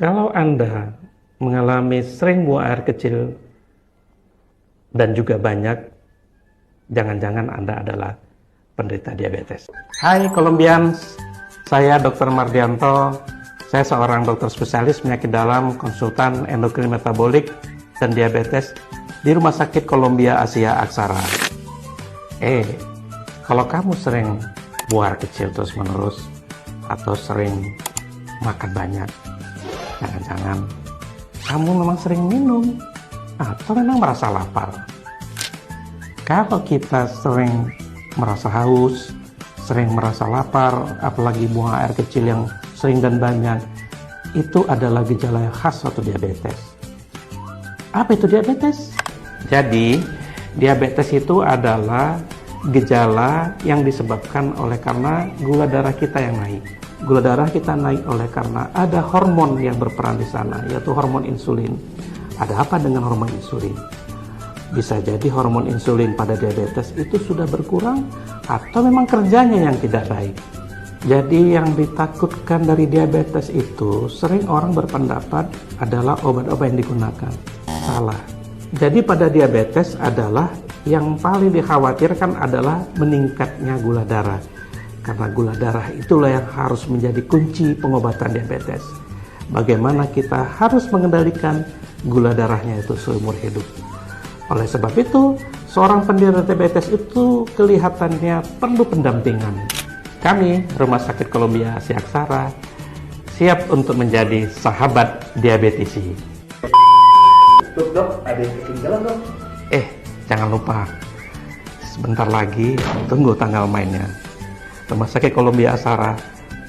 Kalau Anda mengalami sering buang air kecil dan juga banyak, jangan-jangan Anda adalah penderita diabetes. Hai Colombians, saya Dr. Mardianto. Saya seorang dokter spesialis penyakit dalam, konsultan endokrin metabolik dan diabetes di Rumah Sakit Columbia Asia Aksara. Kalau kamu sering buang air kecil terus-menerus atau sering makan banyak, jangan-jangan kamu memang sering minum atau memang merasa lapar. Kalau kita sering merasa haus, sering merasa lapar, apalagi buang air kecil yang sering dan banyak, itu adalah gejala yang khas suatu diabetes. Apa itu diabetes? Jadi, diabetes itu adalah gejala yang disebabkan oleh karena gula darah kita yang naik. Gula darah kita naik oleh karena ada hormon yang berperan di sana, yaitu hormon insulin. Ada apa dengan hormon insulin? Bisa jadi hormon insulin pada diabetes itu sudah berkurang atau memang kerjanya yang tidak baik. Jadi yang ditakutkan dari diabetes itu sering orang berpendapat adalah obat-obat yang digunakan. Salah. Jadi pada diabetes adalah yang paling dikhawatirkan adalah meningkatnya gula darah. Karena gula darah itulah yang harus menjadi kunci pengobatan diabetes. Bagaimana kita harus mengendalikan gula darahnya itu seumur hidup. Oleh sebab itu, seorang penderita diabetes itu kelihatannya perlu pendampingan. Kami, Rumah Sakit Columbia Asia Aksara, siap untuk menjadi sahabat diabetisi. Dok, ada yang ketinggalan dok. Jangan lupa, sebentar lagi tunggu tanggal mainnya. Rumah Sakit Columbia Aksara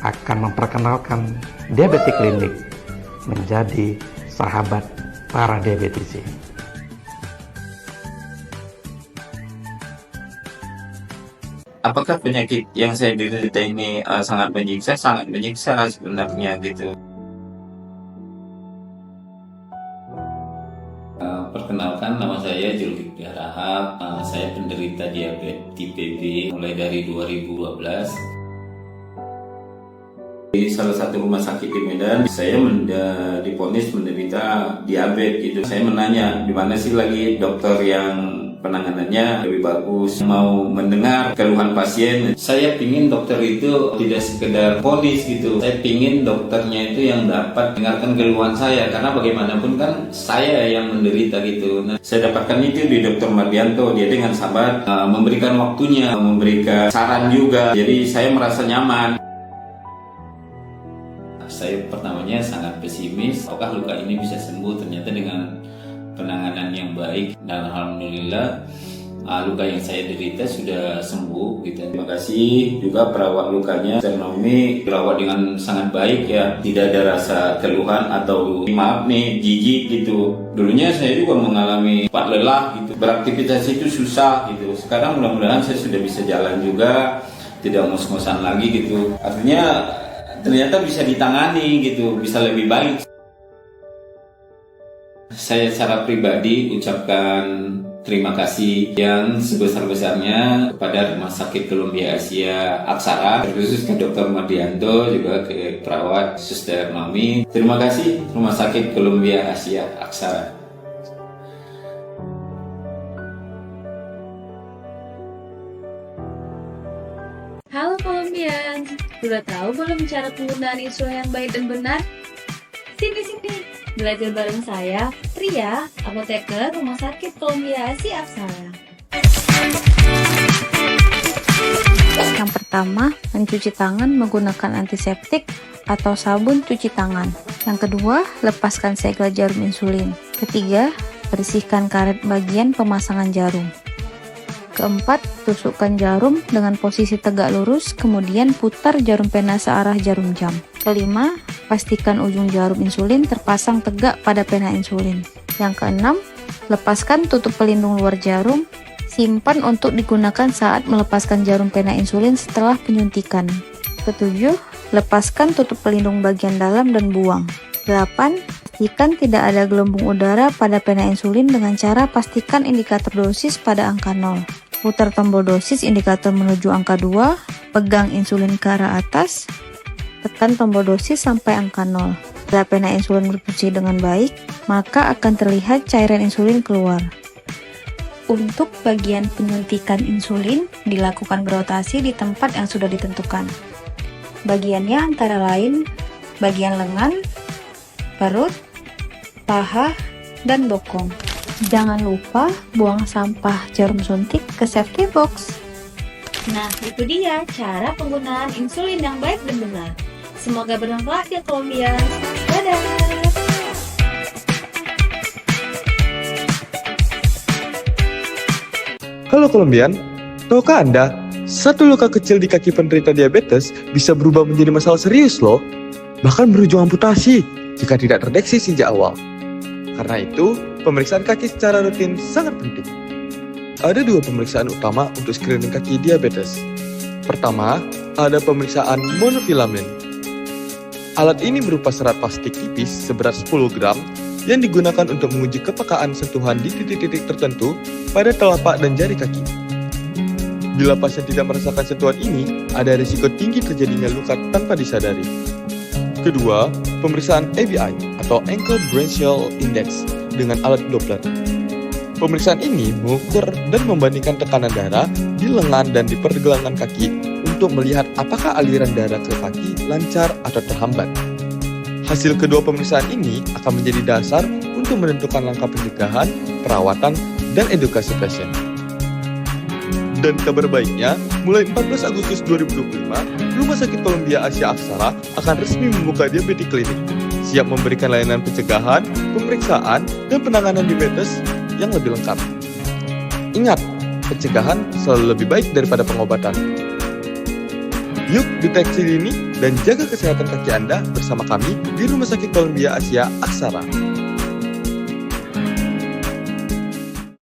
akan memperkenalkan Diabetes Klinik menjadi sahabat para diabetisi. Apakah penyakit yang saya derita ini sangat menyiksa? Sangat menyiksa sebenarnya gitu. Perkenalkan, nama saya Julkipli Harahap. Saya penderita diabetes tipe B mulai dari 2012. Di salah satu rumah sakit di Medan, saya divonis menderita diabetes gitu. Saya menanya, di mana sih lagi dokter yang penanganannya lebih bagus, mau mendengar keluhan pasien. Saya pingin dokter itu tidak sekedar vonis gitu. Saya pingin dokternya itu yang dapat dengarkan keluhan saya, karena bagaimanapun kan saya yang menderita gitu. Nah, saya dapatkan itu di Dr. Mardianto. Dia dengan sahabat memberikan waktunya, memberikan saran juga. Jadi saya merasa nyaman. Saya pertamanya sangat pesimis, apakah luka ini bisa sembuh? Ternyata dengan penanganan yang baik dan alhamdulillah luka yang saya derita sudah sembuh gitu. Terima kasih juga perawat lukanya, Dr. Naomi, perawat dengan sangat baik ya, tidak ada rasa keluhan atau maaf nih jijik gitu. Dulunya saya juga mengalami lelah gitu, beraktivitas itu susah gitu. Sekarang mudah-mudahan saya sudah bisa jalan juga, tidak ngos-ngosan lagi gitu. Artinya ternyata bisa ditangani gitu, bisa lebih baik. Saya secara pribadi ucapkan terima kasih yang sebesar-besarnya kepada Rumah Sakit Columbia Asia Aksara, terkhusus ke Dr. Mardianto, juga ke perawat Suster Naomi. Terima kasih Rumah Sakit Columbia Asia Aksara. Halo Colombian, sudah tahu belum cara penggunaan insulin yang baik dan benar? Sini, belajar bareng saya, Tria, apoteker Rumah Sakit Columbia Asia Aksara. Yang pertama, mencuci tangan menggunakan antiseptik atau sabun cuci tangan. Yang kedua, lepaskan segel jarum insulin. Ketiga, bersihkan karet bagian pemasangan jarum. Keempat, tusukkan jarum dengan posisi tegak lurus, kemudian putar jarum pena searah jarum jam. Kelima, pastikan ujung jarum insulin terpasang tegak pada pena insulin. Yang keenam, lepaskan tutup pelindung luar jarum, simpan untuk digunakan saat melepaskan jarum pena insulin setelah penyuntikan. Ketujuh, lepaskan tutup pelindung bagian dalam dan buang. 8. Pastikan tidak ada gelembung udara pada pena insulin dengan cara pastikan indikator dosis pada angka 0. Putar tombol dosis indikator menuju angka 2, pegang insulin ke arah atas, tekan tombol dosis sampai angka 0. Bila pena insulin berfungsi dengan baik, maka akan terlihat cairan insulin keluar. Untuk bagian penyuntikan insulin dilakukan berotasi di tempat yang sudah ditentukan. Bagiannya antara lain bagian lengan, perut, paha, dan bokong. Jangan lupa buang sampah jarum suntik ke safety box. Nah, itu dia cara penggunaan insulin yang baik dan benar. Semoga bermanfaat ya Colombians. Dadah! Halo Kolombian, tahukah Anda, satu luka kecil di kaki penderita diabetes bisa berubah menjadi masalah serius loh, bahkan berujung amputasi jika tidak terdeteksi sejak awal. Karena itu, pemeriksaan kaki secara rutin sangat penting. Ada dua pemeriksaan utama untuk screening kaki diabetes. Pertama, ada pemeriksaan monofilamen. Alat ini berupa serat plastik tipis seberat 10 gram yang digunakan untuk menguji kepekaan sentuhan di titik-titik tertentu pada telapak dan jari kaki. Bila pasien tidak merasakan sentuhan ini, ada risiko tinggi terjadinya luka tanpa disadari. Kedua, pemeriksaan ABI atau Ankle Branchial Index dengan alat Doppler. Pemeriksaan ini mengukur dan membandingkan tekanan darah di lengan dan di pergelangan kaki untuk melihat apakah aliran darah ke kaki lancar atau terhambat. Hasil kedua pemeriksaan ini akan menjadi dasar untuk menentukan langkah pencegahan, perawatan, dan edukasi pasien. Dan kabar baiknya, mulai 14 Agustus 2025, Rumah Sakit Columbia Asia Aksara akan resmi membuka diabetes klinik, siap memberikan layanan pencegahan, pemeriksaan, dan penanganan diabetes yang lebih lengkap. Ingat, pencegahan selalu lebih baik daripada pengobatan. Yuk deteksi dini dan jaga kesehatan kaki Anda bersama kami di Rumah Sakit Columbia Asia Aksara.